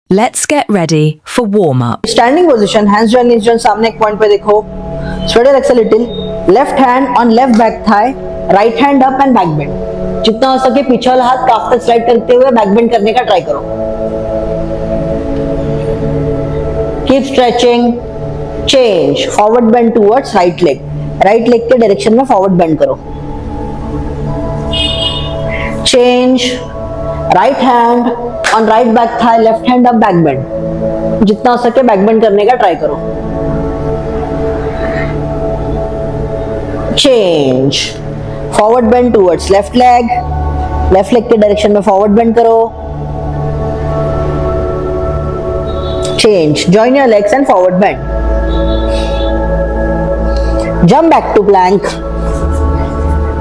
Let's get ready for warm up. Standing position, hands join knees join, सामने एक point पे देखो, spread your axle little, left hand on left back thigh, right hand up and back bend. जितना हो सके पीछे वाला हाथ काफ तक स्लाइड करते हुए बैक बेंड करने का ट्राई करो। Keep stretching, change, forward bend towards right leg, right leg के डायरेक्शन में फॉरवर्ड बेंड करो। Change, right hand on right back thigh, left hand up back bend. जितना हो सके बैक बेंड करने का ट्राई करो। Change, forward bend towards left leg के डायरेक्शन में फॉरवर्ड बेंड करो। Change, join your legs and forward bend. Jump back to plank,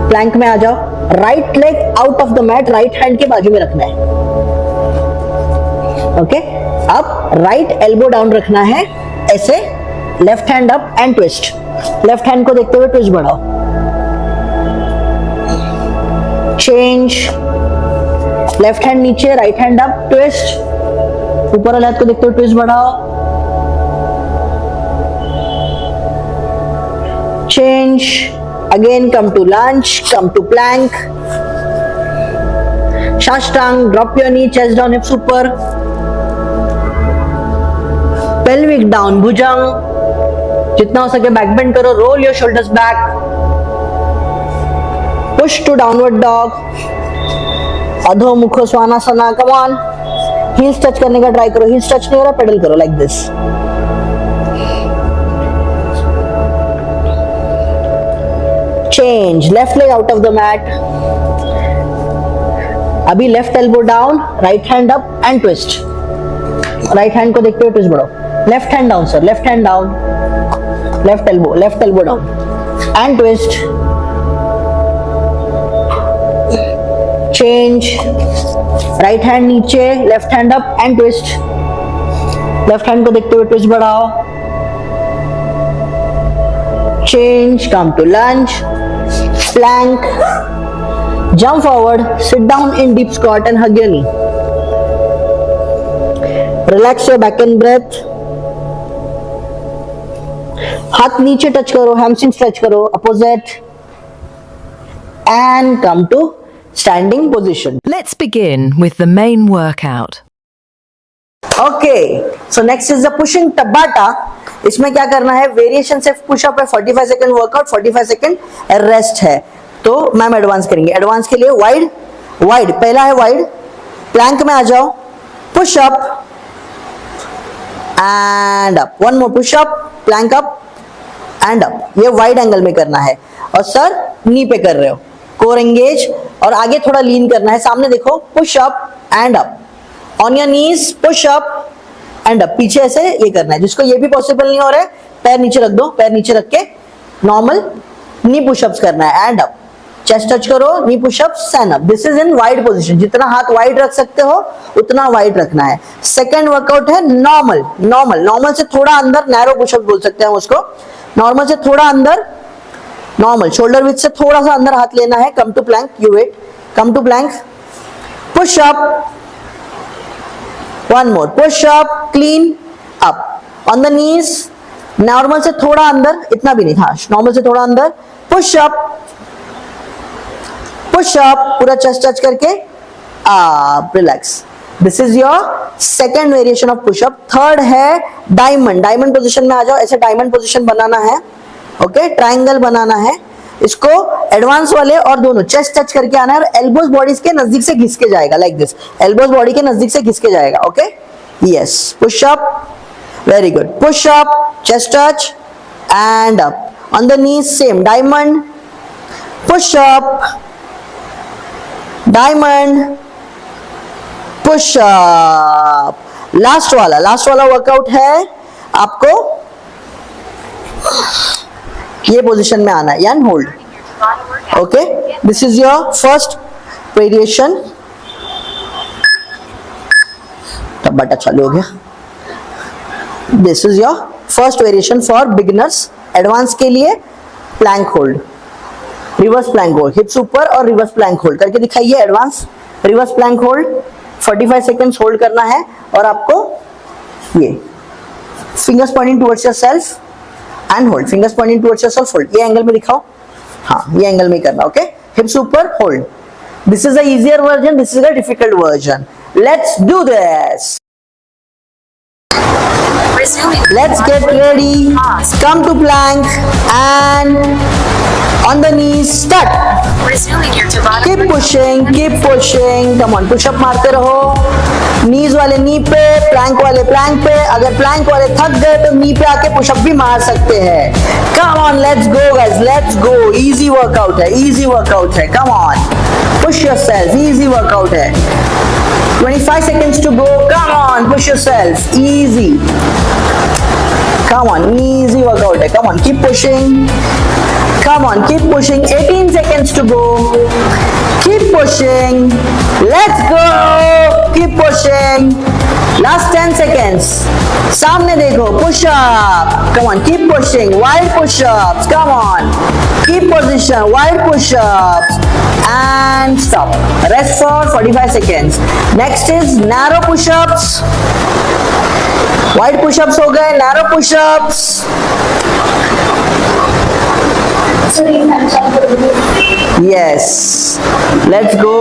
plank में आ जाओ। Right leg out of the mat, right hand के बाजू में रखना है। ओके, अब राइट एल्बो डाउन रखना है ऐसे, left hand up and twist. Left hand को देखते हुए ट्विस्ट बढ़ाओ। चेंज, लेफ्ट हैंड नीचे, राइट हैंड अप, ट्विस्ट। ऊपर वाले हाथ को देखते हुए ट्विस्ट बढ़ाओ। Change, again come to lunge, come to plank, sashtang, drop your knee, chest down, hips ऊपर, पेल्विक डाउन, भुजंग। जितना हो सके बैक बेंड करो। Roll your shoulders back, push to downward dog, adho mukho swanasana. Come on, heels touch करने का try करो। Heels touch नहीं हो रहा, पेडल करो like this. Change, left leg out of the mat. अभी left elbow down, right hand up and twist. Right hand को देखते हुए ट्विस्ट बढ़ाओ। Left hand down sir, left hand down, left elbow down and twist. Change, right hand नीचे, left hand up and twist. Left hand को देखते हुए twist बढ़ाओ। Change, come to lunge, plank, jump forward, sit down in deep squat and hug your knee. Relax your back and breath. हाथ नीचे touch करो, hamstring stretch करो, opposite, and come to standing position. Let's begin with the main workout. Okay, so next is the pushing tabata. इसमें क्या करना है, variation से pushup है, 45 सेकंड वर्कआउट, 45 सेकंड रेस्ट है। तो मैम एडवांस करेंगे। एडवांस के लिए वाइड वाइड, पहला है वाइड, प्लैंक में आ जाओ, push up and up, one more push up, plank up and up. ये वाइड एंगल में करना है और सर नी पे कर रहे हो, कोर एंगेज और आगे थोड़ा लीन करना है। सामने देखो, push up and up, on your knees, push up and up. पीछे ऐसे ये करना है। जिसको ये भी पॉसिबल नहीं हो रहा है, पैर नीचे रख दो, पैर नीचे रख के नॉर्मल नी पुशअप्स करना है। एंड अप, चेस्ट टच करो, knee pushups, stand up. This is in wide position. जितना हाथ वाइड रख सकते हो उतना वाइड रखना है। सेकंड वर्कआउट है नॉर्मल। नॉर्मल से थोड़ा अंदर, नैरो पुशअप बोल सकते हैं उसको। नॉर्मल से थोड़ा अंदर, नॉर्मल शोल्डर विड्थ से थोड़ा सा अंदर हाथ लेना है। Come to plank, you wait, come to plank, push up, one more, push up, clean up, on the knees, normal से थोड़ा अंदर, इतना भी नहीं था, नॉर्मल से थोड़ा अंदर, पुश अप, पूरा चेस्ट टच करके up, relax. This is your second variation of push up. Third है डायमंड। डायमंड पोजीशन में आ जाओ, ऐसे डायमंड पोजीशन बनाना है। ओके, ट्राइंगल बनाना है। इसको एडवांस वाले और दोनों चेस्ट टच करके आना है और एल्बोज बॉडी के नजदीक से घिस के जाएगा, लाइक दिस। एल्बोज बॉडी के नजदीक से घिस के जाएगा। Okay, yes, push up, very good, push up, chest touch and up, on the knees, same diamond, push up, diamond, push up. Last वाला वर्कआउट है, आपको ये पोजीशन में आना है, यानी hold. Okay, this is your first variation. तब बटा चालू हो गया। This is your first variation for beginners. Advance के लिए plank hold, reverse plank hold, हिप्स ऊपर और रिवर्स प्लैंक होल्ड करके दिखाइए। Advance, reverse plank hold, 45 seconds hold करना है और आपको ये fingers pointing towards yourself and hold, fingers pointing towards yourself, hold. ये एंगल में दिखाओ, हाँ ये एंगल में करना, ओके। हिप्स ऊपर, hold. This is the easier version, this is the difficult version. Let's do this. Let's get ready. Come to plank and on the knees. Start. Resuming your Tabata. Keep pushing, keep pushing. Come on, push up मारते रहो. Knees वाले नी पे, plank वाले plank पे. अगर plank वाले थक गए तो नी पे आके push up भी मार सकते हैं. Come on, let's go guys, let's go. Easy workout है, easy workout है. Come on, push yourself. Easy workout है. 25 seconds to go. Come on, push yourself. Easy. Come on, easy workout hai. Come on, keep pushing. Come on, keep pushing. 18 seconds to go. Keep pushing. Let's go. Keep pushing. Last 10 seconds. सामने देखो. Push up. Come on, keep pushing. Wide push-ups. Come on. Keep position. Wide push-ups. And stop. Rest for 45 seconds. Next is narrow push-ups. Wide push-ups हो गए, narrow push-ups. Yes. Let's go.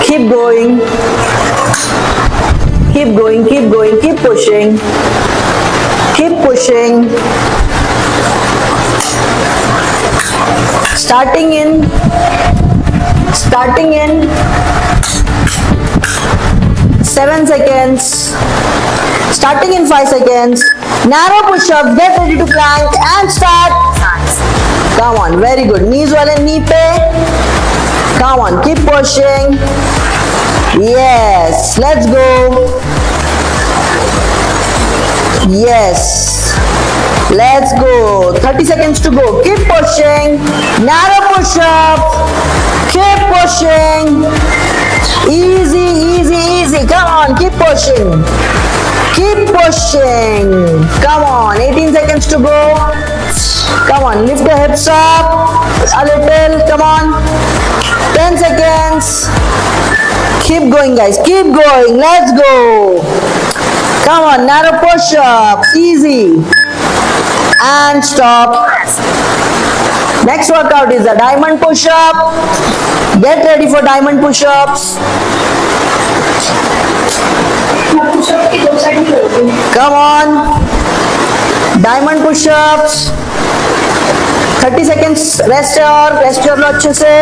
Keep going. Keep going, keep going, keep pushing. Keep pushing. Starting in 7 seconds. Starting in 5 seconds. Narrow push-ups. Get ready to plank and start. Come on, very good. Knees wale knee pe. Come on, keep pushing. Yes, let's go. Yes. Let's go. 30 seconds to go. Keep pushing. Narrow push-up. Keep pushing. Easy, easy, easy. Come on, keep pushing. Keep pushing. Come on, 18 seconds to go. Come on, lift the hips up a little. Come on. 10 seconds. Keep going, guys. Keep going. Let's go. Come on, narrow push-up. Easy. And stop. Next workout is a diamond push-up. Get ready for diamond push-ups. Come on. Diamond push-ups. 30 seconds rest कर लो अच्छे से.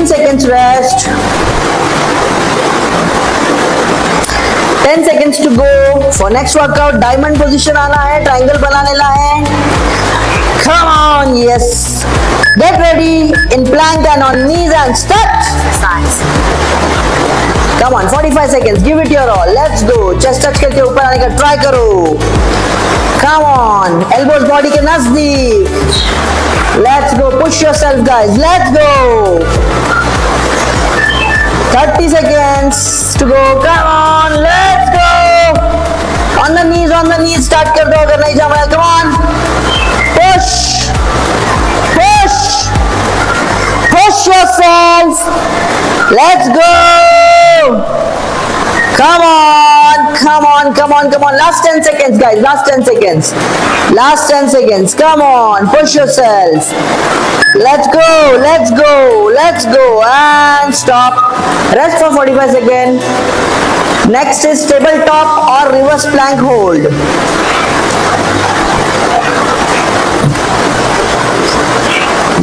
seconds rest. 10 seconds to go for next workout. Diamond position आना है, triangle बनाने ला है. Come on, yes. Get ready in plank and on knees and start. Come on, 45 seconds. Give it your all. Let's go. Chest touch करके ऊपर आने का try करो. Come on, elbows body के नजदीक. Let's go. Push yourself, guys. Let's go. 30 seconds to go. Come on, let's go. On the knees. Start कर दो अगर नहीं जा रहा है. Come on. Push yourself. Let's go. Come on. Last 10 seconds, guys. Last 10 seconds. Come on. Push yourself. Let's go. And stop. Rest for 45 seconds. Next is tabletop or reverse plank hold.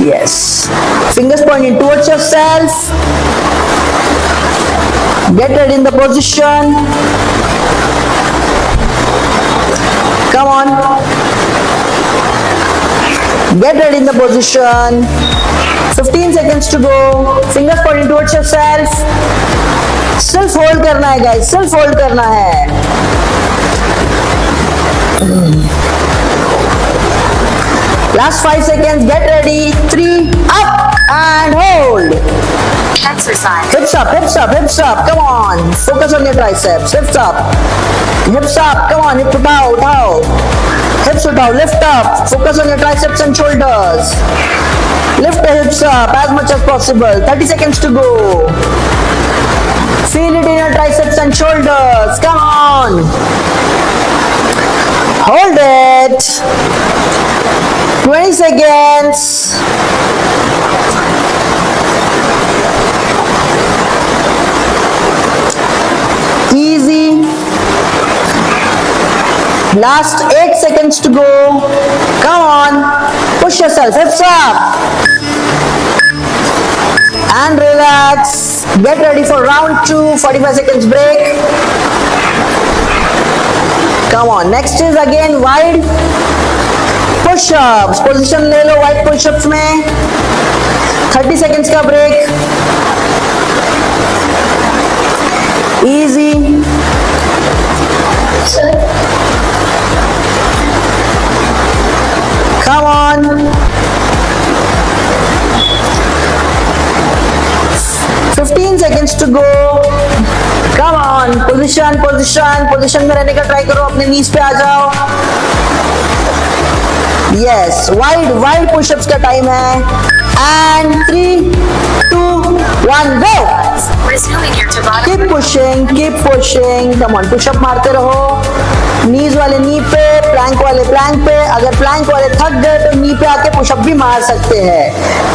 Yes. Fingers pointing towards yourself. Get ready in the position. Come on. Get ready in the position. 15 seconds to go. Fingers pointing towards yourself. Self hold करना है guys. Self hold करना है. Last 5 seconds. Get ready. 3 up and hold. Exercise. Hips up, hips up, hips up. Come on. Focus on your triceps. Hips up. Hips up. Come on. Hip उठाओ, उठाओ. Hips उठाओ. Lift up. Focus on your triceps and shoulders. Lift the hips up as much as possible. 30 seconds to go. Feel it in your triceps and shoulders. Come on. Hold it. 20 seconds. Easy. Last 8 seconds to go. Come on. Push yourself. Hips up. And relax. Get ready for round 2. 45 seconds break. Come on. Next is again wide push-ups. Position ले लो wide push-ups में. 30 seconds का break. Easy. Come on. 15 seconds to go. Come on. Position, position, position में रहने का try करो. अपने knees पे आ जाओ. Yes. Wide push-ups का time है. And 3, 2, 1, go. Resuming your Tabata. Keep pushing, keep pushing. Come on, push up मारते रहो. Knees वाले knee पे, plank वाले plank पे. अगर plank वाले थक गए तो knee पे आके push up भी मार सकते हैं.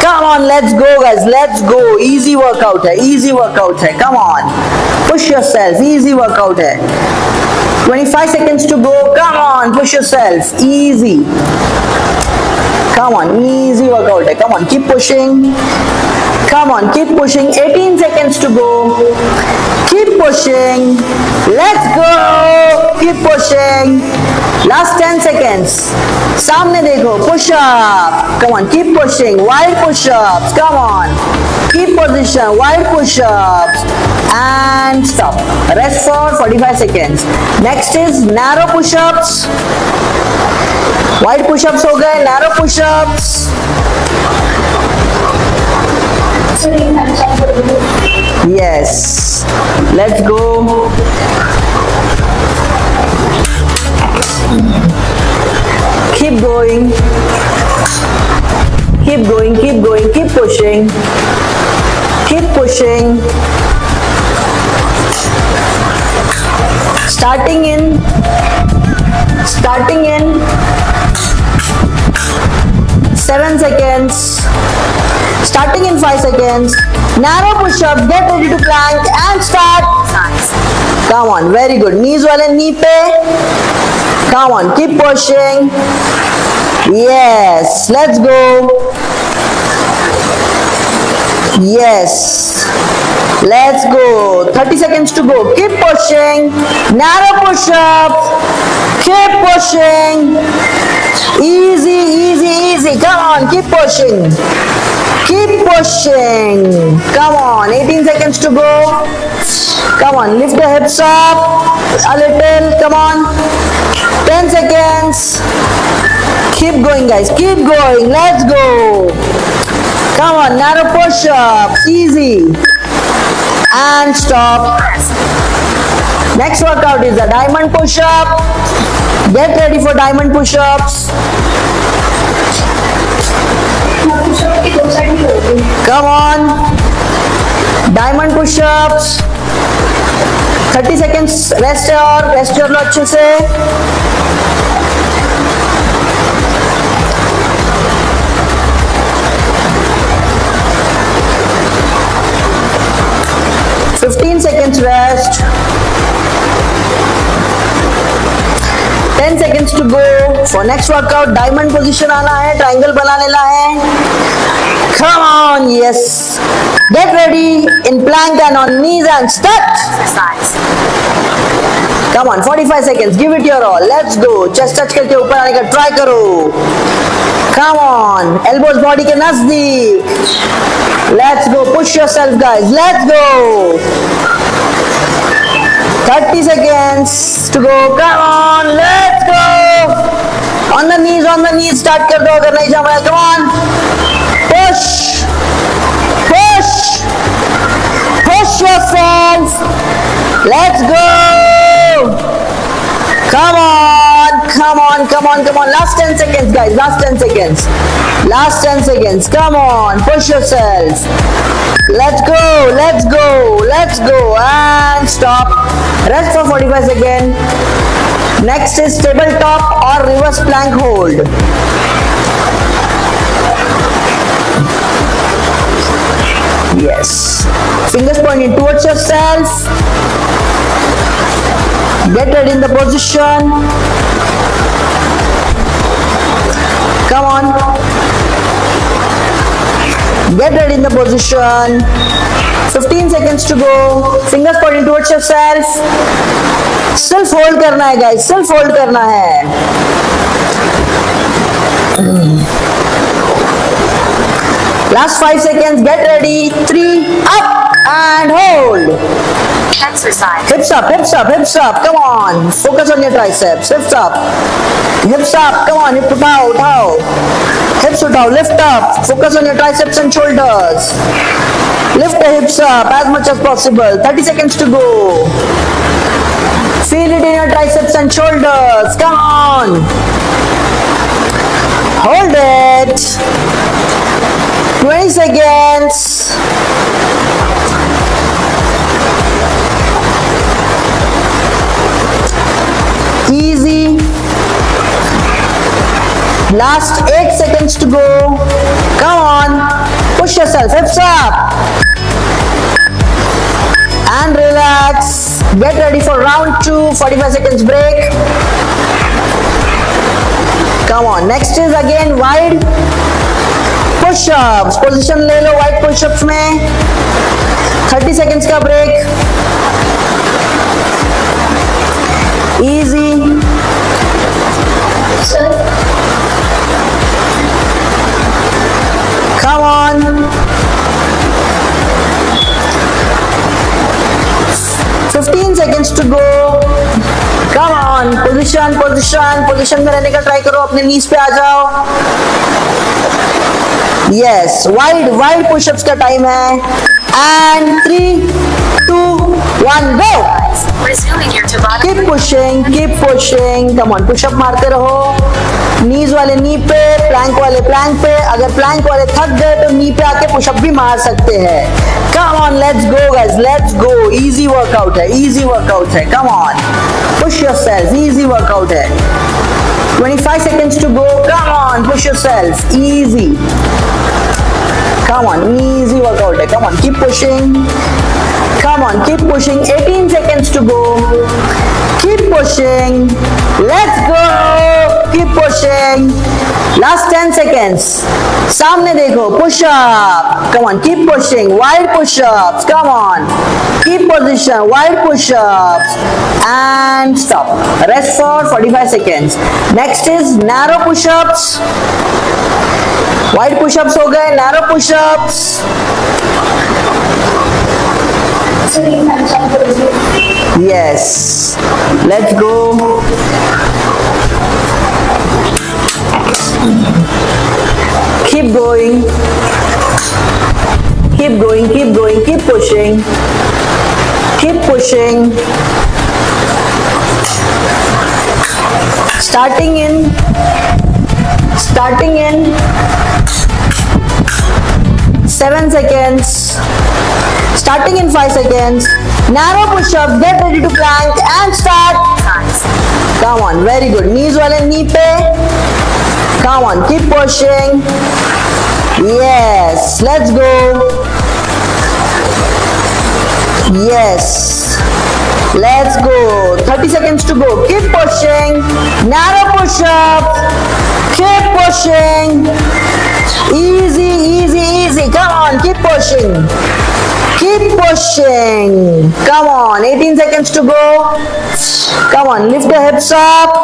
Come on, let's go guys, let's go. Easy workout है, easy workout है. Come on, push yourself. Easy workout है. 25 seconds to go. Come on, push yourself. Easy. Come on, easy workout है. Come on, keep pushing. Come on, keep pushing. 18 seconds to go. Keep pushing. Let's go. Keep pushing. Last 10 seconds. सामने देखो. Push up. Come on, keep pushing. Wide push-ups. Come on. Keep position. Wide push-ups. And stop. Rest for 45 seconds. Next is narrow push-ups. Wide push-ups हो गए. Narrow push-ups. Yes. Let's go. Keep going. Keep going, keep going, keep pushing. Keep pushing. Starting in 7 seconds. Starting in 5 seconds. Narrow push-up, get ready to plank and start. Come on, very good. Knees wale knee pe. Come on, keep pushing. Yes, let's go. Yes, let's go. 30 seconds to go. Keep pushing. Narrow push-up. Keep pushing. Easy, easy, easy. Come on, keep pushing. Keep pushing. Come on, 18 seconds to go. Come on, lift the hips up a little. Come on. 10 seconds. Keep going, guys. Keep going. Let's go. Come on, narrow push-ups. Easy. And stop. Next workout is a diamond push-up. Get ready for diamond push-ups. Come on. Diamond push-ups. 30 seconds rest your लो अच्छे से. seconds rest. 10 seconds to go. For next workout, diamond position आना है, triangle बना लेना है. Come on, yes. Get ready in plank and on knees and start. Exercise. Come on, 45 seconds. Give it your all. Let's go. Chest touch करके ऊपर आने का try करो. Come on, elbows body के नजदीक. Let's go. Push yourself, guys. Let's go. 30 seconds to go. Come on, let's go. On the knees. Start कर दो अगर नहीं जम रहा है. Come on. Push. Push. Push yourself. Let's go. Come on, come on, come on, come on. Last 10 seconds, guys. Last 10 seconds. Last 10 seconds. Come on, push yourself. Let's go, let's go, let's go. And stop. Rest for 45 seconds. Next is tabletop or reverse plank hold. Yes. Fingers pointing towards yourself. Get ready in the position. Come on. Get ready in the position. 15 seconds to go. Fingers pointing towards yourself. सिर्फ hold करना है guys. सिर्फ hold करना है. Last 5 seconds. Get ready. 3, up and hold. Exercise. Hips up, hips up, hips up. Come on. Focus on your triceps. Hips up. Hips up. Come on. Hip उठाओ, उठाओ. Hips उठाओ. Lift up. Focus on your triceps and shoulders. Lift the hips up as much as possible. 30 seconds to go. Feel it in your triceps and shoulders. Come on. Hold it. 20 seconds. Easy. Last 8 seconds to go. Come on. Push yourself. Hips up. And relax. Get ready for round 2. 45 seconds break. Come on. Next is again wide push-ups. Position ले लो wide push-ups में. 30 seconds का break. Easy. Come on. 15 seconds to go. Come on. Position, position, position में रहने का try करो. अपने knees पे आ जाओ. Yes. Wide push-ups का time है. And 3, 2, 1, go. Resuming your Tabata. Keep pushing, keep pushing. Come on, push up मारते रहो. Knees वाले knee पे, plank वाले plank पे. अगर plank वाले थक गए तो knee पे आके push up भी मार सकते हैं. Come on, let's go guys, let's go. Easy workout है, easy workout है. Come on, push yourself. Easy workout है. 25 seconds to go. Come on, push yourself. Easy. Come on, easy workout है. Come on, keep pushing. Come on, keep pushing. 18 seconds to go. Keep pushing. Let's go. Keep pushing. Last 10 seconds. सामने देखो. Push up. Come on, keep pushing. Wide push-ups. Come on. Keep position. Wide push-ups. And stop. Rest for 45 seconds. Next is narrow push-ups. Wide push-ups हो गए. Narrow push-ups. Yes. Let's go. Keep going. Keep going, keep going, keep pushing. Keep pushing. Starting in 7 seconds. Starting in 5 seconds. Narrow push-ups. Get ready to plank and start. Come on, very good. Knees wale knee pe. Come on, keep pushing. Yes, let's go. Yes, let's go. 30 seconds to go. Keep pushing. Narrow push-up. Keep pushing. Easy, easy, easy. Come on, keep pushing. Keep pushing. Come on, 18 seconds to go. Come on, lift the hips up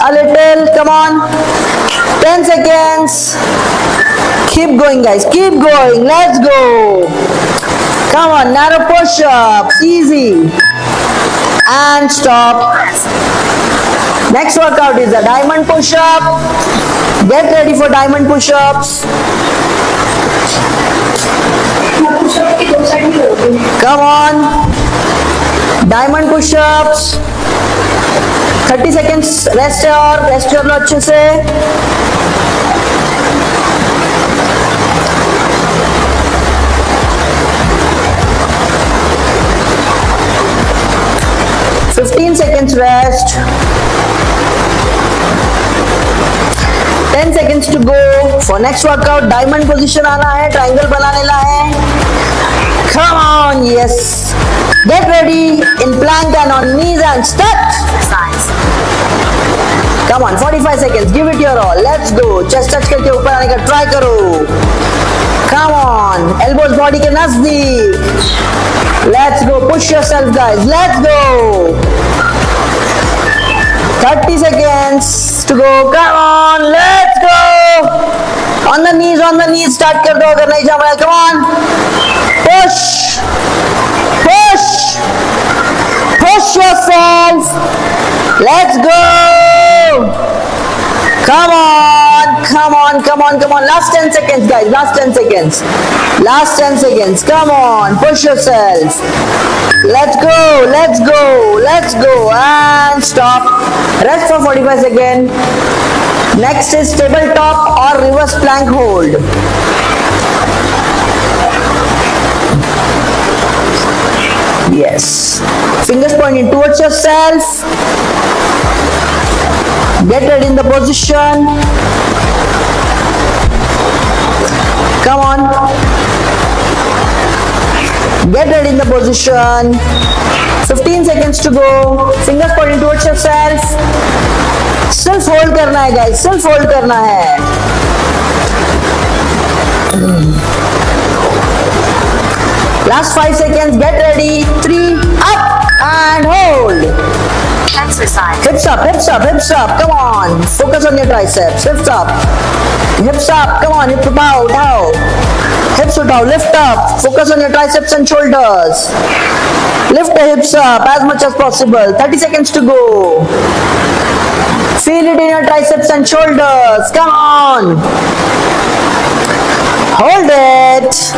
a little. Come on. 10 seconds. Keep going, guys. Keep going. Let's go. Come on, narrow push-ups. Easy. And stop. Next workout is a diamond push-up. Get ready for diamond push-ups. Come on. Diamond push-ups. 30 seconds rest है और rest कर लो अच्छे से. seconds rest. 10 seconds to go for next workout. Diamond position आना है, triangle बनाने ला है. Come on, yes. Get ready in plank and on knees and start. Exercise. Come on, 45 seconds. Give it your all. Let's go. Chest touch करके ऊपर आने का try करो. Come on, elbows body के नजदीक. Let's go. Push yourself, guys. Let's go. 30 seconds to go. Come on, let's go. On the knees. Start कर दो अगर नहीं जा रहा है. Come on. Push yourself. Let's go. Come on. Last 10 seconds, guys. Last 10 seconds. Come on. Push yourself. Let's go. And stop. Rest for 45 seconds. Next is tabletop or reverse plank hold. Yes. Fingers pointing towards yourself. Get ready in the position. Come on. Get ready in the position. 15 seconds to go. Fingers pointing towards yourself. सिर्फ hold करना है guys. सिर्फ hold करना है. Last 5 seconds. Get ready. 3 up and hold. Exercise. Hips up. Come on. Focus on your triceps. Hips up. Come on. Hip down. Hips down. Lift up. Focus on your triceps and shoulders. Lift the hips up as much as possible. 30 seconds to go. Feel it in your triceps and shoulders. Come on. Hold it.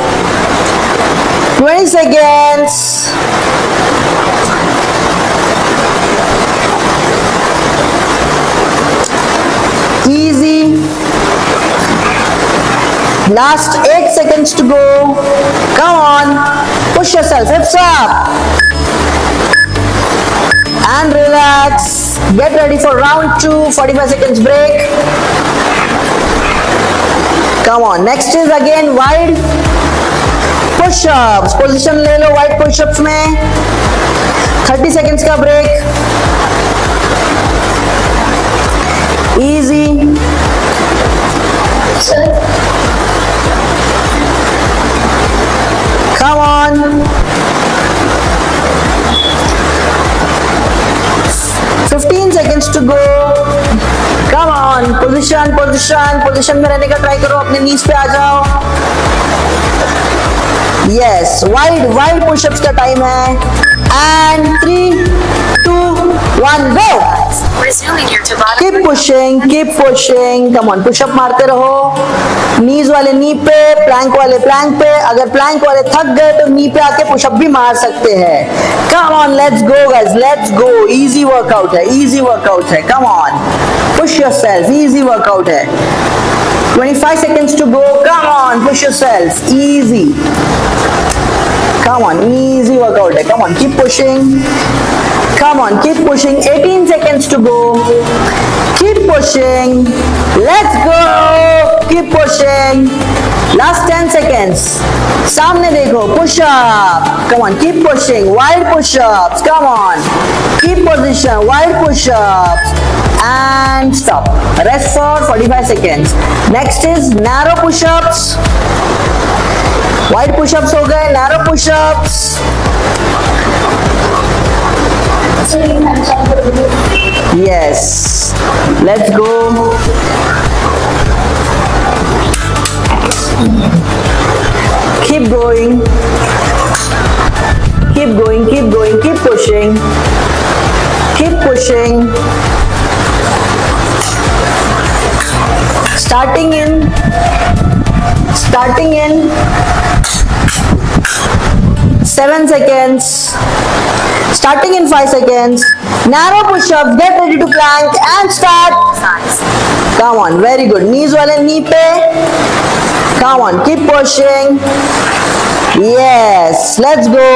20 seconds. Easy. Last 8 seconds to go. Come on. Push yourself. Hips up. And relax. Get ready for round 2. 45 seconds break. Come on. Next is again wide push-ups. Position ले लो wide push-ups में. 30 seconds का break. Easy. Come on. 15 seconds to go. Come on. Position में रहने का try करो. अपने knees पे आ जाओ. Yes. Wide push-ups का time है. And 3, 2, 1, go. Resuming your Tabata. Keep pushing. Come on, push up मारते रहो. Knees वाले knee पे, plank वाले plank पे. अगर plank वाले थक गए तो knee पे आके push up भी मार सकते हैं. Come on, let's go guys, let's go. Easy workout है. Come on, push yourself. Easy workout है. 25 seconds to go. Come on, push yourself. Easy. Come on, easy workout है. Come on, keep pushing. 18 seconds to go. Keep pushing. Let's go. Keep pushing. Last 10 seconds. सामने देखो. Push up. Come on, keep pushing. Wide push-ups. Come on. Keep position. Wide push-ups. And stop. Rest for 45 seconds. Next is narrow push-ups. Wide push-ups हो गए. Narrow push-ups. Yes. Let's go. Keep going. Keep pushing. Starting in 7 seconds. Starting in 5 seconds. Narrow push-ups. Get ready to plank and start. Exercise. Come on, very good. Knees wale knee pe. Come on, keep pushing. Yes, let's go.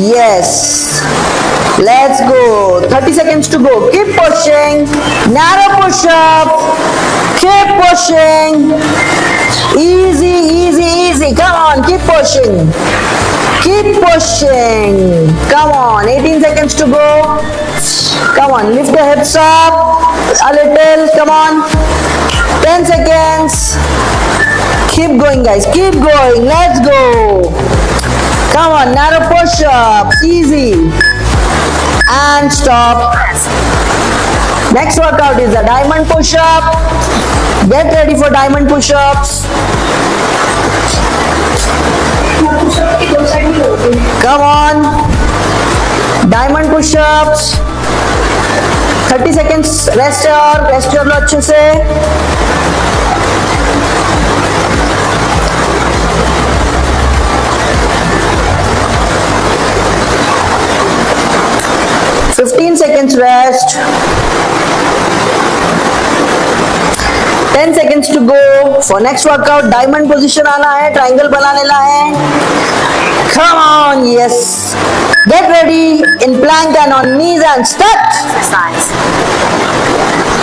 Yes, let's go. 30 seconds to go. Keep pushing. Narrow push-up. Keep pushing. Easy, easy, easy. Come on, keep pushing. Keep pushing. Come on, 18 seconds to go. Come on, lift the hips up a little. Come on. 10 seconds. Keep going, guys. Keep going. Let's go. Come on, narrow push-ups. Easy. And stop. Press. Next workout is the diamond push-up. Get ready for diamond push-ups. Come on. Diamond push-ups. 30 seconds. Rest your लो अच्छे से. Seconds rest. 10 seconds to go for next workout. Diamond position आना है, triangle बनाने ला है. Come on, yes. Get ready in plank and on knees and start. Exercise.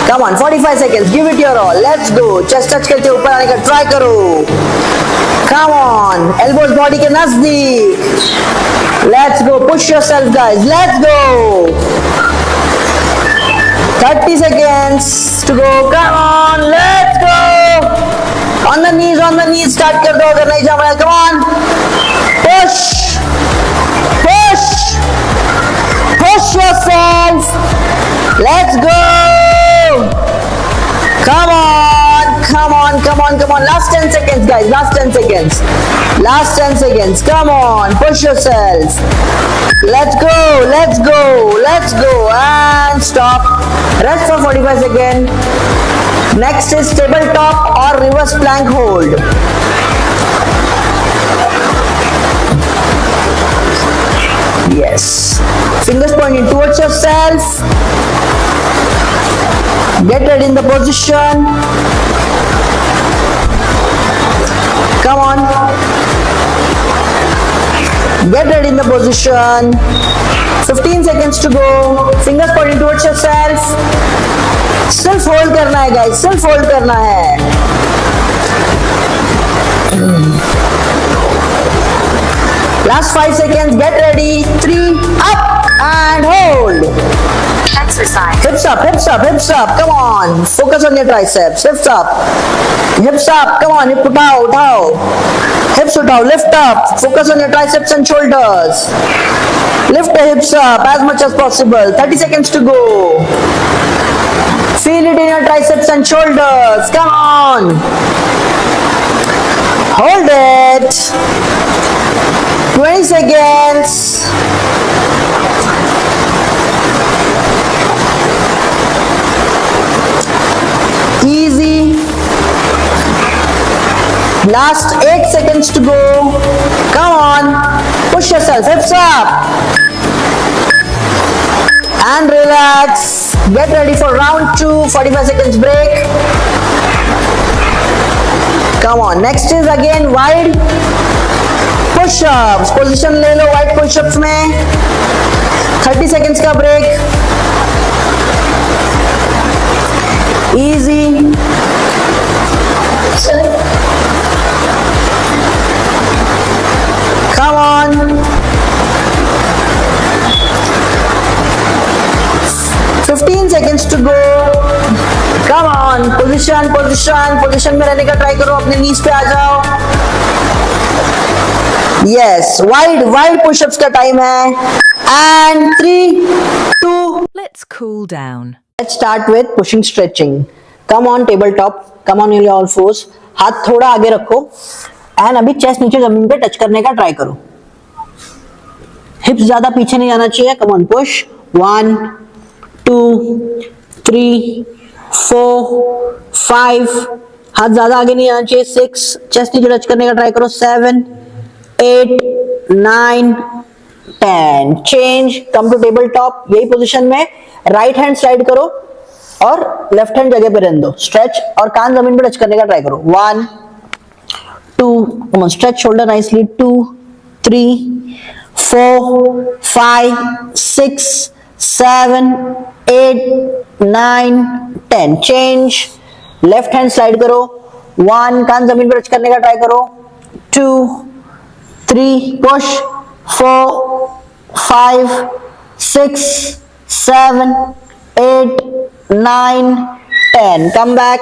Come on, 45 seconds. Give it your all. Let's go. Chest touch करके ऊपर आने का try करो. Come on, elbows body के नजदीक. Let's go. Push yourself, guys. Let's go. 30 seconds to go. Come on, let's go. On the knees, start कर दो अगर नहीं जा पाया. Come on. Push. Push. Push yourself. Let's go. Come on. Come on, come on, come on. Last 10 seconds, guys. Last 10 seconds. Last 10 seconds. Come on. Push yourself. Let's go. Let's go. Let's go. And stop. Rest for 45 seconds. Next is tabletop or reverse plank hold. Yes. Fingers pointing towards yourself. Get ready in the position. Come on. Get ready in the position. 15 seconds to go. Fingers pointing towards yourself. सिर्फ hold करना है guys, सिर्फ hold करना है. Last 5 seconds. Get ready. 3 up and hold. Exercise. Hips up, hips up, hips up. Come on. Focus on your triceps. Hips up. Hips up. Come on. Hip उठाओ, उठाओ. Hips उठाओ. Lift up. Focus on your triceps and shoulders. Lift the hips up as much as possible. 30 seconds to go. Feel it in your triceps and shoulders. Come on. Hold it. 20 seconds. Easy. Last 8 seconds to go. Come on. Push yourself. Hips up. And relax. Get ready for round 2. 45 seconds break. Come on. Next is again wide push-ups. Position ले लो wide push-ups में. 30 seconds का break. Easy. Come on. 15 seconds to go. Come on. Position में रहने का try करो. अपने knees पे आ जाओ. Yes. Wide push-ups का time है. And 3, 2. Let's cool down. Let's start with pushing stretching. Come on tabletop. Come on your all fours. हाथ थोड़ा आगे रखो. And अभी chest नीचे जमीन पे touch करने का try करो. Hips ज़्यादा पीछे नहीं जाना चाहिए. Come on, push. 1, 2, 3, 4, 5. हाथ ज्यादा आगे नहीं आना चाहिए। 6, चेस्ट नीचे टच करने का ट्राई करो। 7, 8, 9, 10, change, come to table top. यही पोजीशन में राइट हैंड स्लाइड करो और लेफ्ट हैंड जगह पे रहने दो। स्ट्रेच और कान जमीन पे टच करने का ट्राई करो। 1, 2, come on, stretch shoulder nicely. 2, 3, 4, 5, 6, 7, 8, 9, 10, change, left hand slide करो। 1, कान जमीन पे टच करने का ट्राई करो। 2, 3, push, 4, 5, 6, 7, 8, 9, 10, come back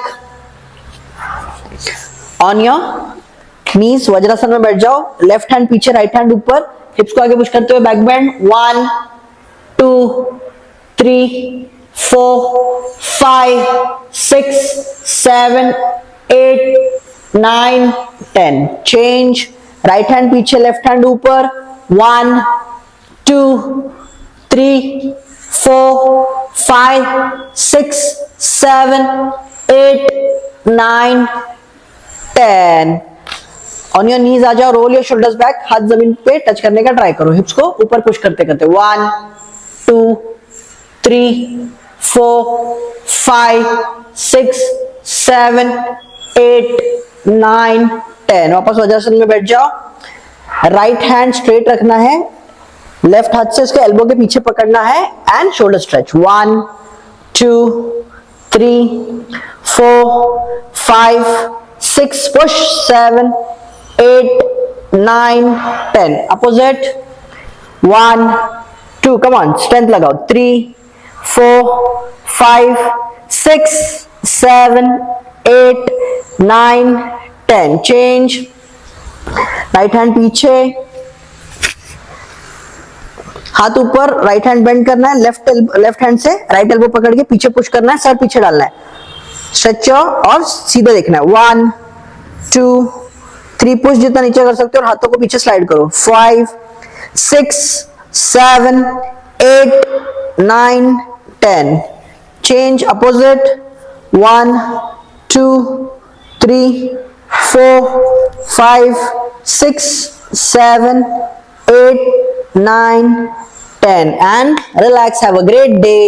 on your knees, vajrasana में बैठ जाओ। लेफ्ट हैंड पीछे, राइट हैंड ऊपर, हिप्स को आगे पुश करते हुए back bend. 1, 2, 3, 4, 5, 6, 7, 8, 9, 10, change, right hand पीछे, लेफ्ट हैंड ऊपर। 1, 2, 3, 4, 5, 6, 7, 8, 9, 10, ऑन योर नीज आ जाओ। रोल योर शोल्डर्स बैक, हाथ जमीन पे टच करने का ट्राई करो। हिप्स को ऊपर पुश करते करते। 1, 2, 3, 4, 5, 6, 7, 8, 9, 10, वापस वज्रासन में बैठ जाओ। राइट हैंड स्ट्रेट रखना है, लेफ्ट हाथ से उसके एल्बो के पीछे पकड़ना है and shoulder stretch. 1, 2, 3, 4, 5, 6, push, 7, 8, 9, 10, opposite. 1, 2, come on, strength लगाओ। 3, 4, 5, 6, 7, 8, 9, 10, change, राइट हैंड पीछे, हाथ ऊपर, राइट हैंड बेंड करना है। लेफ्ट हैंड से राइट एल्बो पकड़ के पीछे पुश करना है, सर पीछे डालना है। स्ट्रेच और सीधे देखना है। 1, 2, 3, पुश जितना नीचे कर सकते हो और हाथों को पीछे स्लाइड करो। 5, 6, 7, 8, 9, 10, change, opposite. 1, 2, 3, 4, 5, 6, 7, 8, 9, 10, and relax. Have a great day.